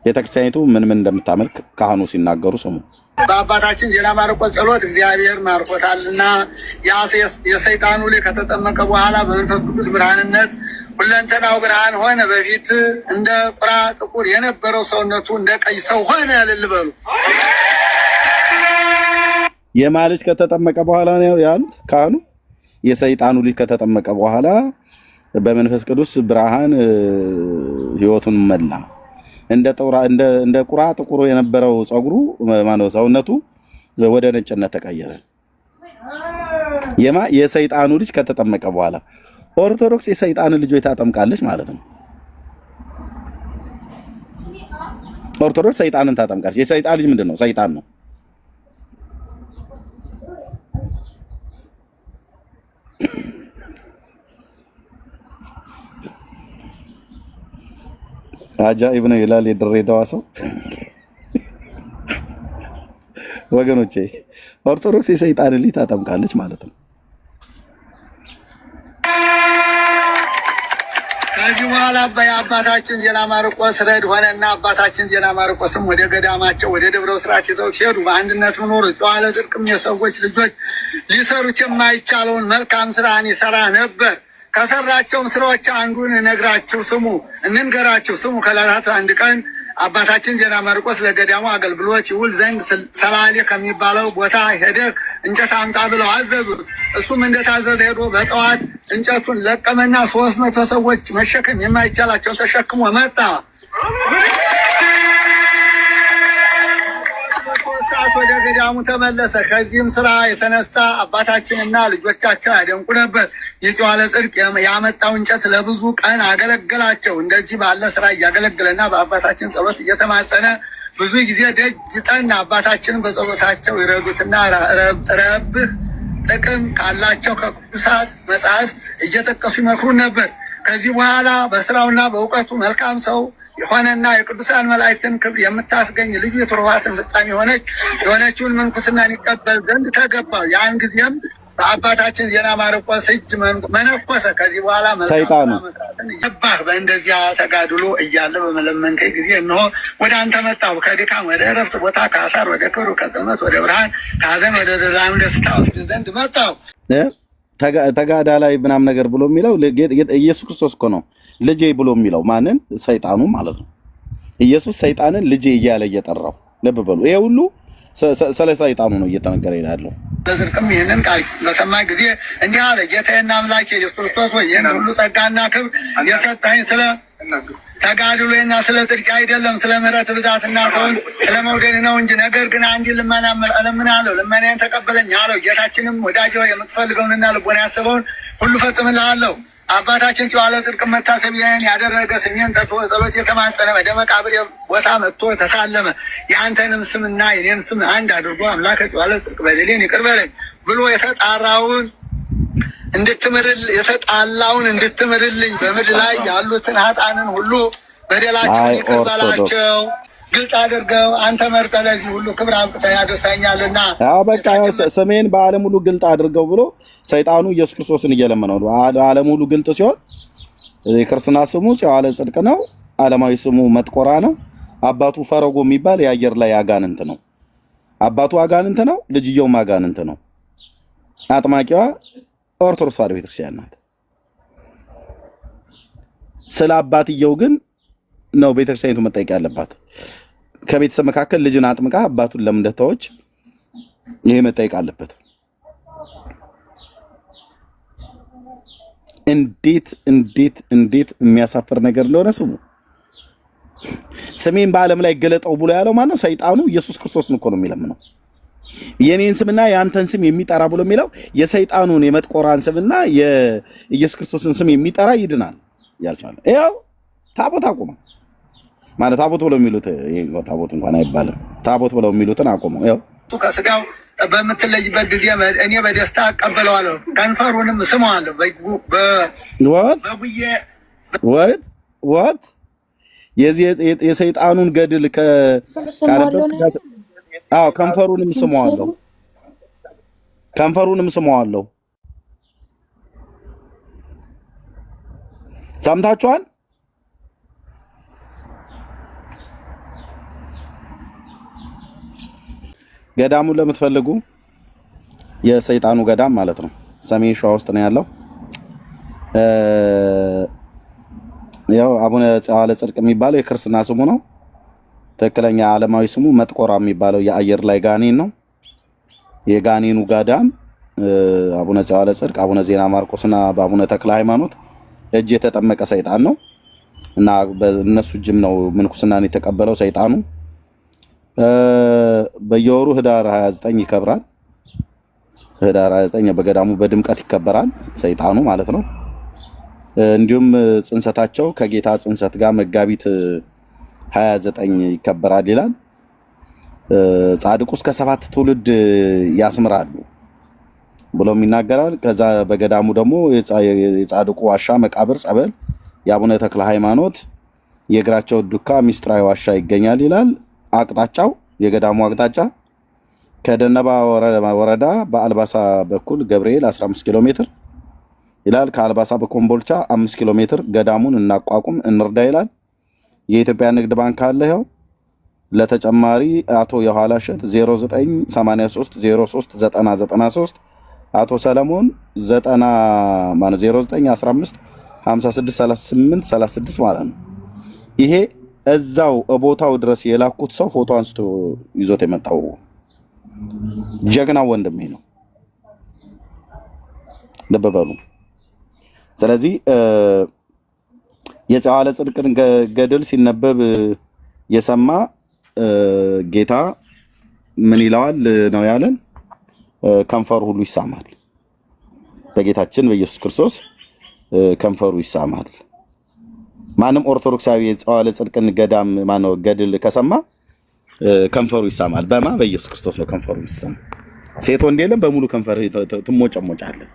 ቤተክርስቲያኒቱ ምን እንደምታመልክ ካህኑ ሲናገሩ ስሙ። በአባታችን ዜና ማርቆስ ጸሎት እግዚአብሔር ማርኮታልና የሰይጣኑ ላይ ከተጠመቀ በኋላ በመንፈስ ቅዱስ ብርሃንነት ሁለንተናው ብርሃን ሆነ። በፊት እንደ ቁራ ጥቁር የነበረው ሰውነቱ እንደ ቀይ ሰው ሆነ። ልልበሉ የማን ልጅ ከተጠመቀ በኋላ ነው ያሉት ካህኑ? የሰይጣኑ ልጅ ከተጠመቀ በኋላ በመንፈስ ቅዱስ ብርሃን ህይወቱን መላ። እንደ ቁራ ጥቁር የነበረው ጸጉሩ ማነው ሰውነቱ ወደ ነጭነት ተቀየረ። የሰይጣኑ ልጅ ከተጠመቀ በኋላ ኦርቶዶክስ የሰይጣን ልጆች ታጠምቃለች ማለት ነው። ኦርቶዶክስ ሰይጣንን ታጠምቃለች። የሰይጣን ልጅ ምንድነው? ሰይጣን ነው። አጃኢብ ነው ይላል የድሬዳዋ ሰው። ወገኖቼ ኦርቶዶክስ የሰይጣን ልጅ ታጠምቃለች ማለት ነው። ከዚህ በኋላ አባታችን ዜና ማርቆስ ረድ ሆነና አባታችን ዜና ማርቆስም ወደ ገዳማቸው ወደ ደብረ ስርዓት ይዘው ሲሄዱ በአንድነት ኖሩ። ጨዋለ ጽድቅም የሰዎች ልጆች ሊሰሩት የማይቻለውን መልካም ስራን ይሰራ ነበር። ከሰራቸውም ስራዎች አንዱን እንንገራችሁ ስሙ። ከዕለታት አንድ ቀን አባታችን ዜና ማርቆስ ለገዳሙ አገልግሎት ይውል ዘንድ ሰላሌ ከሚባለው ቦታ ሄደህ እንጨት አምጣ ብለው አዘዙት። እሱም እንደታዘዘ ሄዶ በጠዋት እንጨቱን ለቀመና 300 ሰዎች መሸከም የማይቻላቸውን ተሸክሞ መጣ። ወደ ገዳሙ ተመለሰ። ከዚህም ስራ የተነሳ አባታችንና ልጆቻቸው ያደንቁ ነበር። የጨዋለ ጽድቅ ያመጣው እንጨት ለብዙ ቀን አገለገላቸው። እንደዚህ ባለ ስራ እያገለገለና በአባታችን ጸሎት እየተማጸነ ብዙ ጊዜ ደጅ ጠና። አባታችንን በጸሎታቸው ይረዱትና ረብህ ጥቅም ካላቸው ከቅዱሳት መጽሐፍት እየጠቀሱ ይመክሩን ነበር። ከዚህ በኋላ በስራውና በእውቀቱ መልካም ሰው የሆነና የቅዱሳን መላእክትን ክብር የምታስገኝ ልዩ የትሩፋትን ፍጻሜ የሆነችውን ምንኩስናን ይቀበል ዘንድ ተገባው። ያን ጊዜም በአባታችን ዜና ማርቆስ እጅ መነኮሰ። ከዚህ በኋላ ሰይጣኑ ገባህ በእንደዚያ ተጋድሎ እያለ በመለመንከኝ ጊዜ እነሆ ወደ አንተ መጣሁ። ከድካም ወደ እረፍት ቦታ፣ ከአሳር ወደ ክብሩ፣ ከጽልመት ወደ ብርሃን፣ ከሐዘን ወደ ሰላም ደስታ ወስድ ዘንድ መጣሁ። ተጋዳ ላይ ምናምን ነገር ብሎ የሚለው ኢየሱስ ክርስቶስ እኮ ነው ልጄ ብሎ የሚለው ማንን? ሰይጣኑ ማለት ነው። ኢየሱስ ሰይጣንን ልጄ እያለ እየጠራው ልብ በሉ። ይሄ ሁሉ ስለ ሰይጣኑ ነው እየተነገረ ያለው። በዝርቅም ይህንን ቃል በሰማ ጊዜ እንዲህ አለ፣ ጌታዬና አምላኬ ኢየሱስ ክርስቶስ ሆይ ይህን ሁሉ ጸጋና ክብር የሰጠኸኝ ስለ ተጋድሎና ስለ ጽድቅ አይደለም፣ ስለ ምሕረት ብዛትና ሰውን ስለ መውደድ ነው እንጂ። ነገር ግን አንዲት ልመና እለምንሃለሁ፣ ልመናዬን ተቀበለኝ አለው። ጌታችንም ወዳጄ ሆይ የምትፈልገውንና ልቦና ያሰበውን ሁሉ ፈጽምልሃለሁ። አባታችን ጨዋለ ጽድቅ መታሰቢያን ያደረገ ስሜን ጠርቶ ጸሎት የተማጸነ ወደ መቃብር ቦታ መጥቶ ተሳለመ። የአንተንም ስምና የኔን ስም አንድ አድርጎ አምላከ ጨዋለ ጽድቅ በደሌን ይቅር በለኝ ብሎ የተጣላውን እንድትምርልኝ በምድር ላይ ያሉትን ኃጥአንን ሁሉ በደላቸውን ይቅር በላቸው ግልጥ አድርገው አንተ መርጠህ ለዚህ ሁሉ ክብር አብቅተህ ያደርሰኛልና። በቃ ስሜን በዓለም ሁሉ ግልጥ አድርገው ብሎ ሰይጣኑ ኢየሱስ ክርስቶስን እየለመነው ነው። ዓለም ሁሉ ግልጥ ሲሆን የክርስትና ስሙ ጨዋለ ጽድቅ ነው። ዓለማዊ ስሙ መጥቆራ ነው። አባቱ ፈረጎ የሚባል የአየር ላይ አጋንንት ነው። አባቱ አጋንንት ነው፣ ልጅየውም አጋንንት ነው። አጥማቂዋ ኦርቶዶክስ ተዋሕዶ ቤተክርስቲያን ናት። ስለ አባትየው ግን ነው ቤተክርስቲያኒቱ መጠየቅ ያለባት። ከቤተሰብ መካከል ልጅን አጥምቃ አባቱን ለምን እንደተወች ይሄ መጠየቅ አለበት። እንዴት የሚያሳፍር ነገር እንደሆነ ስሙ። ስሜን በዓለም ላይ ገለጠው ብሎ ያለው ማነው? ሰይጣኑ ኢየሱስ ክርስቶስን እኮ ነው የሚለምነው። የኔን ስምና የአንተን ስም የሚጠራ ብሎ የሚለው የሰይጣኑን የመጥቆራን ስምና የኢየሱስ ክርስቶስን ስም የሚጠራ ይድናል ያልቻለ ይኸው ታቦት አቁመው ማለት ታቦት ብለው የሚሉት ታቦት እንኳን አይባልም። ታቦት ብለው የሚሉትን አቁመው ይኸው ከስጋው በምትለይበት ጊዜ እኔ በደስታ አቀበለዋለሁ፣ ከንፈሩንም ስመዋለሁ። ወት የሰይጣኑን ገድል ከንፈሩንም ስመዋለሁ። ሰምታችኋል? ገዳሙን ለምትፈልጉ የሰይጣኑ ገዳም ማለት ነው ሰሜን ሸዋ ውስጥ ነው ያለው። ያው አቡነ ጸዋለ ጽድቅ የሚባለው የክርስትና ስሙ ነው። ትክክለኛ ዓለማዊ ስሙ መጥቆራ የሚባለው የአየር ላይ ጋኔን ነው። የጋኔኑ ገዳም አቡነ ጸዋለ ጽድቅ፣ አቡነ ዜና ማርቆስና በአቡነ ተክለ ሃይማኖት እጅ የተጠመቀ ሰይጣን ነው እና በእነሱ እጅም ነው ምንኩስናን የተቀበለው ሰይጣኑ። በየወሩ ህዳር 29 ይከብራል። ህዳር 29 በገዳሙ በድምቀት ይከበራል ሰይጣኑ ማለት ነው። እንዲሁም ጽንሰታቸው ከጌታ ጽንሰት ጋር መጋቢት 29 ይከበራል ይላል። ጻድቁ እስከ 7 ትውልድ ያስምራሉ ብሎም ይናገራል። ከዛ በገዳሙ ደግሞ የጻድቁ ዋሻ መቃብር ጸበል፣ የአቡነ ተክለ ሃይማኖት የእግራቸው ዱካ ሚስጥራዊ ዋሻ ይገኛል ይላል። አቅጣጫው የገዳሙ አቅጣጫ ከደነባ ወረዳ በአልባሳ በኩል ገብርኤል 15 ኪሎ ሜትር ይላል። ከአልባሳ በኮምቦልቻ 5 ኪሎ ሜትር ገዳሙን እናቋቁም እንርዳ ይላል። የኢትዮጵያ ንግድ ባንክ አለ። ይኸው ለተጨማሪ አቶ የኋላ እሸት 0983039093 አቶ ሰለሞን 0915 563836 ማለት ነው። ይሄ እዛው ቦታው ድረስ የላኩት ሰው ፎቶ አንስቶ ይዞት የመጣው ጀግና ወንድሜ ነው። ልብ በሉ። ስለዚህ የጸዋለ ጽድቅን ገድል ሲነበብ የሰማ ጌታ ምን ይለዋል ነው ያለን? ከንፈሩ ሁሉ ይሳማል። በጌታችን በኢየሱስ ክርስቶስ ከንፈሩ ይሳማል። ማንም ኦርቶዶክሳዊ የጸዋለ ጽድቅን ገዳም ማነው ገድል ከሰማ ከንፈሩ ይሳማል። በማ በኢየሱስ ክርስቶስ ነው ከንፈሩ ይሳማ። ሴት ወንድ የለም፣ በሙሉ ከንፈር ትሞጨሞጫለህ።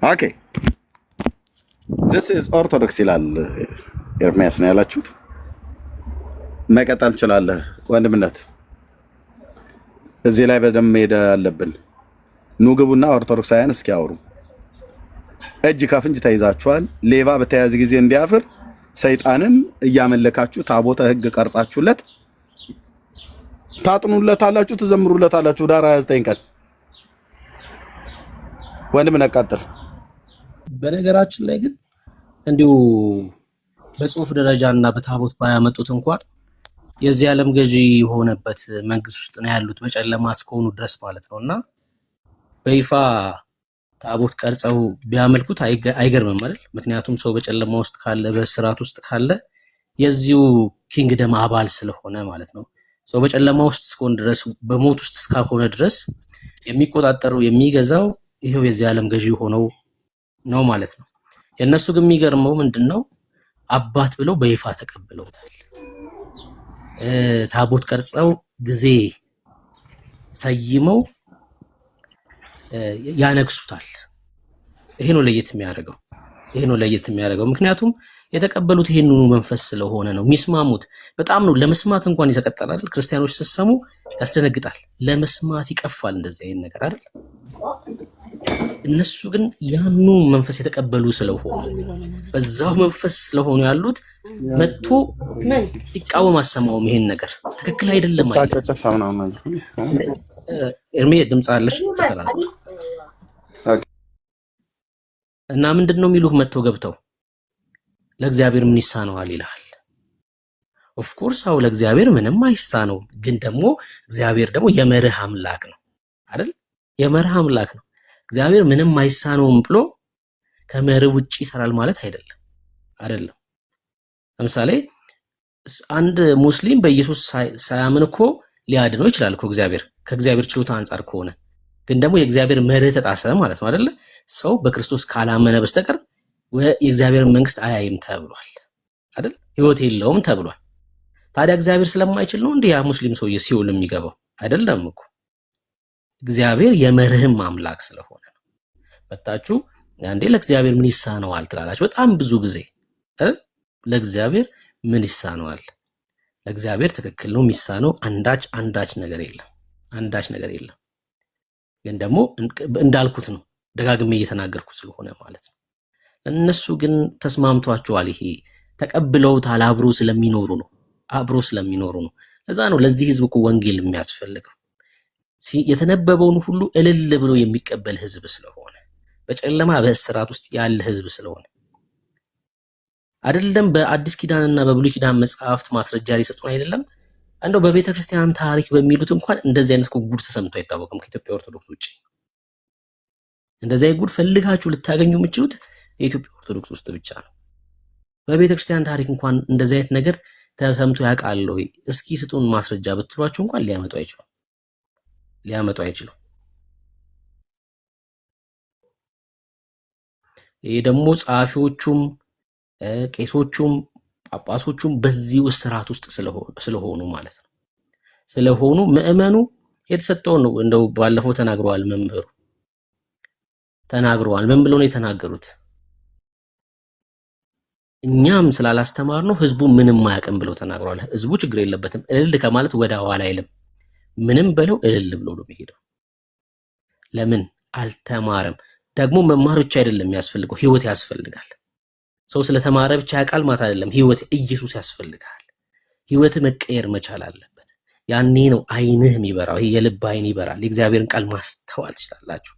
ኦኬ this is ኦርቶዶክስ ይላል ኤርሚያስ ነው ያላችሁት። መቀጠል ትችላለህ ወንድምነት። እዚህ ላይ በደንብ መሄድ አለብን። ኑ ግቡና ኦርቶዶክሳውያን እስኪ ያወሩ። እጅ ከፍንጅ ተይዛችኋል። ሌባ በተያዘ ጊዜ እንዲያፍር ሰይጣንን እያመለካችሁ ታቦተ ሕግ ቀርጻችሁለት ታጥኑለታላችሁ፣ ትዘምሩለታላችሁ። ዳር 29 ቀን ወንድምነት ቀጥል። በነገራችን ላይ ግን እንዲሁ በጽሁፍ ደረጃ እና በታቦት ባያመጡት እንኳን የዚህ ዓለም ገዢ የሆነበት መንግስት ውስጥ ነው ያሉት በጨለማ እስከሆኑ ድረስ ማለት ነው። እና በይፋ ታቦት ቀርጸው ቢያመልኩት አይገርምም አይደል? ምክንያቱም ሰው በጨለማ ውስጥ ካለ በስርዓት ውስጥ ካለ የዚሁ ኪንግደም አባል ስለሆነ ማለት ነው። ሰው በጨለማ ውስጥ እስከሆነ ድረስ በሞት ውስጥ እስካልሆነ ድረስ የሚቆጣጠረው የሚገዛው ይሄው የዚህ ዓለም ገዢ ሆነው ነው ማለት ነው። የእነሱ ግን የሚገርመው ምንድነው? አባት ብለው በይፋ ተቀብለውታል። ታቦት ቀርጸው ጊዜ ሰይመው ያነግሱታል። ይሄ ነው ለየት የሚያደርገው። ምክንያቱም የተቀበሉት ይሄንኑ መንፈስ ስለሆነ ነው የሚስማሙት። በጣም ነው ለመስማት እንኳን ይሰቀጥላል። ክርስቲያኖች ሲሰሙ ያስደነግጣል። ለመስማት ይቀፋል እንደዚህ አይነት ነገር አይደል? እነሱ ግን ያኑ መንፈስ የተቀበሉ ስለሆኑ በዛው መንፈስ ስለሆኑ ያሉት መጥቶ ሲቃወም አሰማውም ይሄን ነገር ትክክል አይደለም ማለት ኤርሜ ድምጽ አለሽ እና ምንድነው የሚሉህ? መጥተው ገብተው ለእግዚአብሔር ምን ይሳነዋል ይላል። ኦፍ ኮርስ አው ለእግዚአብሔር ምንም አይሳነው፣ ግን ደግሞ እግዚአብሔር ደግሞ የመርህ አምላክ ነው አይደል? የመርህ አምላክ ነው። እግዚአብሔር ምንም አይሳነውም ብሎ ከመርህ ውጪ ይሰራል ማለት አይደለም። ለምሳሌ አንድ ሙስሊም በኢየሱስ ሳያምን እኮ ሊያድነው ይችላል እኮ እግዚአብሔር ከእግዚአብሔር ችሎታ አንጻር ከሆነ፣ ግን ደግሞ የእግዚአብሔር መርህ ተጣሰ ማለት ነው አይደለ? ሰው በክርስቶስ ካላመነ በስተቀር የእግዚአብሔር መንግስት አያይም ተብሏል አይደል? ህይወት የለውም ተብሏል። ታዲያ እግዚአብሔር ስለማይችል ነው እንዴ ያ ሙስሊም ሰውዬ ሲኦል የሚገባው? አይደለም እኮ እግዚአብሔር የመርህም አምላክ ስለሆነ ነው። መጣችሁ አንዴ ለእግዚአብሔር ምን ይሳነዋል ትላላችሁ? በጣም ብዙ ጊዜ ለእግዚአብሔር ምን ይሳነዋል? ለእግዚአብሔር ትክክል ነው የሚሳነው አንዳች ነገር የለም። ግን ደግሞ እንዳልኩት ነው ደጋግሜ እየተናገርኩ ስለሆነ ማለት ነው። እነሱ ግን ተስማምቷቸዋል። ይሄ ተቀብለውታል። አብሮ ስለሚኖሩ ነው። እዛ ነው ለዚህ ህዝብ እኮ ወንጌል የሚያስፈልገው። የተነበበውን ሁሉ እልል ብሎ የሚቀበል ህዝብ ስለሆነ፣ በጨለማ በእስራት ውስጥ ያለ ህዝብ ስለሆነ አይደለም። በአዲስ ኪዳንና በብሉይ ኪዳን መጽሐፍት ማስረጃ ሊሰጡን አይደለም። እንደው በቤተ ክርስቲያን ታሪክ በሚሉት እንኳን እንደዚህ አይነት ጉድ ተሰምቶ አይታወቅም ከኢትዮጵያ ኦርቶዶክስ ውጪ። እንደዚህ ጉድ ፈልጋችሁ ልታገኙ የምትችሉት የኢትዮጵያ ኦርቶዶክስ ውስጥ ብቻ ነው። በቤተ ክርስቲያን ታሪክ እንኳን እንደዚህ አይነት ነገር ተሰምቶ ያውቃል ወይ? እስኪ ስጡን ማስረጃ ብትሏቸው እንኳን ሊያመጡ አይችሉም። ይሄ ደግሞ ጸሐፊዎቹም ቄሶቹም ጳጳሶቹም በዚህ ስርዓት ውስጥ ስለሆኑ ማለት ነው። ስለሆኑ ምዕመኑ የተሰጠውን ነው። እንደው ባለፈው ተናግረዋል፣ መምህሩ ተናግረዋል። ምን ብለው ነው የተናገሩት? እኛም ስላላስተማር ነው ህዝቡ ምንም አያውቅም ብለው ተናግረዋል። ህዝቡ ችግር የለበትም፣ እልል ከማለት ወደ ኋላ አይልም። ምንም በለው እልል ብሎ ነው የሚሄደው። ለምን? አልተማረም። ደግሞ መማር ብቻ አይደለም የሚያስፈልገው፣ ህይወት ያስፈልጋል። ሰው ስለተማረ ብቻ ያውቃል ማለት አይደለም። ህይወት ኢየሱስ ያስፈልጋል። ህይወት መቀየር መቻል አለበት። ያኔ ነው አይንህ የሚበራው። ይሄ የልብ አይን ይበራል። የእግዚአብሔርን ቃል ማስተዋል ትችላላችሁ።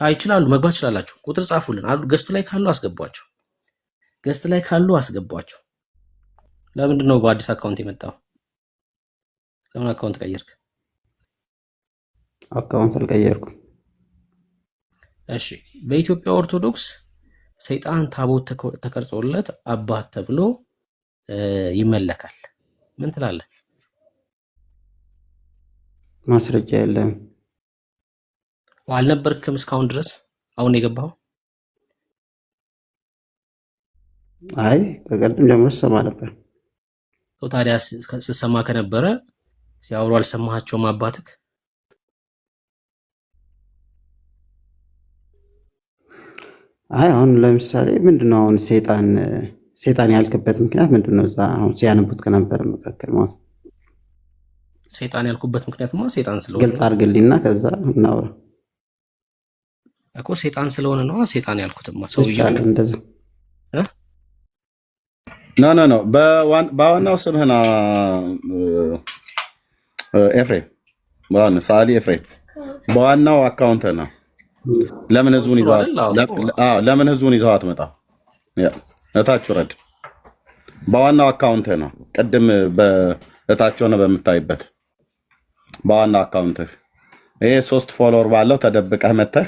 ይችላሉ፣ መግባት ትችላላችሁ። ቁጥር ጻፉልን አሉ። ገስቱ ላይ ካሉ አስገቧቸው። ለምንድን ነው በአዲስ አካውንት የመጣው? ለምን አካውንት ቀየርክ? አካውንት አልቀየርኩም። እሺ፣ በኢትዮጵያ ኦርቶዶክስ ሰይጣን ታቦት ተቀርጾለት አባት ተብሎ ይመለካል። ምን ትላለህ? ማስረጃ የለም። አልነበርክም እስካሁን ድረስ? አሁን የገባው? አይ ከቀድም ጀምሮ ስሰማ ነበር። ታዲያ ስሰማ ከነበረ ሲያወሩ አልሰማሃቸውም አባትክ? አይ አሁን ለምሳሌ ምንድነው አሁን ሰይጣን ያልክበት ምክንያት ምንድነው? እዛ አሁን ሲያነቡት ከነበረ መካከል ማለት ሰይጣን ያልኩበት ምክንያትማ ሰይጣን ስለሆነ ግልጽ አድርግልኝና ከዛ እናውራ እኮ። ሰይጣን ስለሆነ ነው ሰይጣን ያልኩትማ። ሰውዬው እንደዛ ኖ በዋናው ስምህና ኤፍሬም በዋናው ሳሊ ኤፍሬም በዋናው አካውንት ነው። ለምን ህዝቡን ይዘው አትመጣም? እታች ወረድ። በዋናው አካውንት ነው። ቅድም በእታች ሆነ በምታይበት በዋናው አካውንትህ ይሄ 3 ፎሎወር ባለው ተደብቀህ መተህ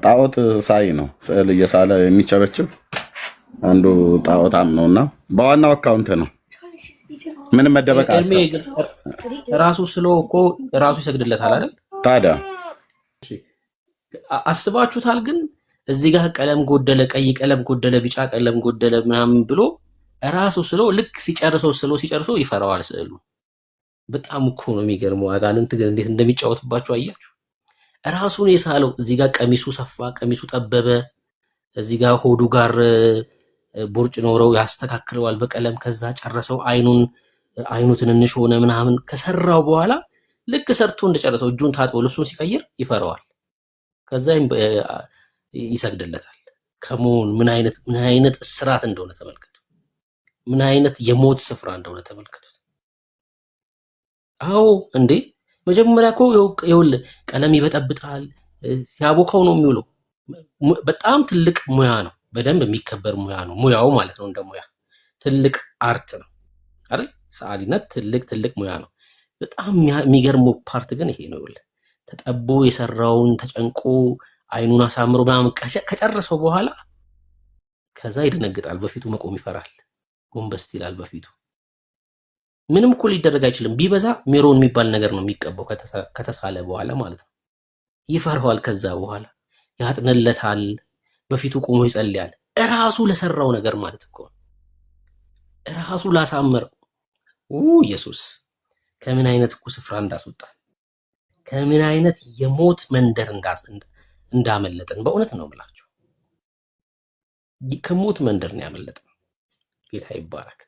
ጣዖት ሳይ ነው ስዕል እየሳለ የሚቸበችብ አንዱ ጣዖታም ነውና በዋናው አካውንት ነው። ምንም መደበቅ ራሱ ስለ እኮ ራሱ ይሰግድለታል አይደል? ታዲያ አስባችሁታል? ግን እዚህ ጋር ቀለም ጎደለ፣ ቀይ ቀለም ጎደለ፣ ቢጫ ቀለም ጎደለ ምናምን ብሎ ራሱ ስለ ልክ ሲጨርሰው ይፈራዋል ስዕሉ። በጣም እኮ ነው የሚገርመው። አጋንንት ግን እንዴት እንደሚጫወትባቸው አያችሁ። ራሱን የሳለው እዚህ ጋር ቀሚሱ ሰፋ፣ ቀሚሱ ጠበበ፣ እዚህ ጋር ሆዱ ጋር ቦርጭ ኖረው ያስተካክለዋል በቀለም። ከዛ ጨረሰው። አይኑ ትንንሽ ሆነ ምናምን ከሰራው በኋላ ልክ ሰርቶ እንደጨረሰው እጁን ታጥቦ ልብሱን ሲቀይር ይፈራዋል። ከዛ ይሰግድለታል። ከመሆን ምን አይነት እስራት እንደሆነ ተመልከቱ። ምን አይነት የሞት ስፍራ እንደሆነ ተመልከቱት። አዎ እንዴ መጀመሪያ እኮ ይኸውልህ ቀለም ይበጠብጣል፣ ሲያቦካው ነው የሚውለው። በጣም ትልቅ ሙያ ነው፣ በደንብ የሚከበር ሙያ ነው። ሙያው ማለት ነው እንደ ሙያ ትልቅ አርት ነው አይደል? ሰዓሊነት ትልቅ ሙያ ነው። በጣም የሚገርመው ፓርት ግን ይሄ ነው። ይኸውልህ ተጠቦ የሰራውን ተጨንቆ አይኑን አሳምሮ ምናምን ከጨረሰው በኋላ ከዛ ይደነግጣል። በፊቱ መቆም ይፈራል። ጎንበስ ይላል በፊቱ። ምንም እኮ ሊደረግ አይችልም። ቢበዛ ሜሮን የሚባል ነገር ነው የሚቀባው ከተሳለ በኋላ ማለት ነው። ይፈራዋል። ከዛ በኋላ ያጥንለታል። በፊቱ ቆሞ ይጸልያል። እራሱ ለሰራው ነገር ማለት እኮ እራሱ ላሳመረው ኢየሱስ ከምን አይነት እኮ ስፍራ እንዳስወጣል፣ ከምን አይነት የሞት መንደር እንዳመለጠን በእውነት ነው ብላችሁ ከሞት መንደር ነው ያመለጠን። ጌታ ይባረክ።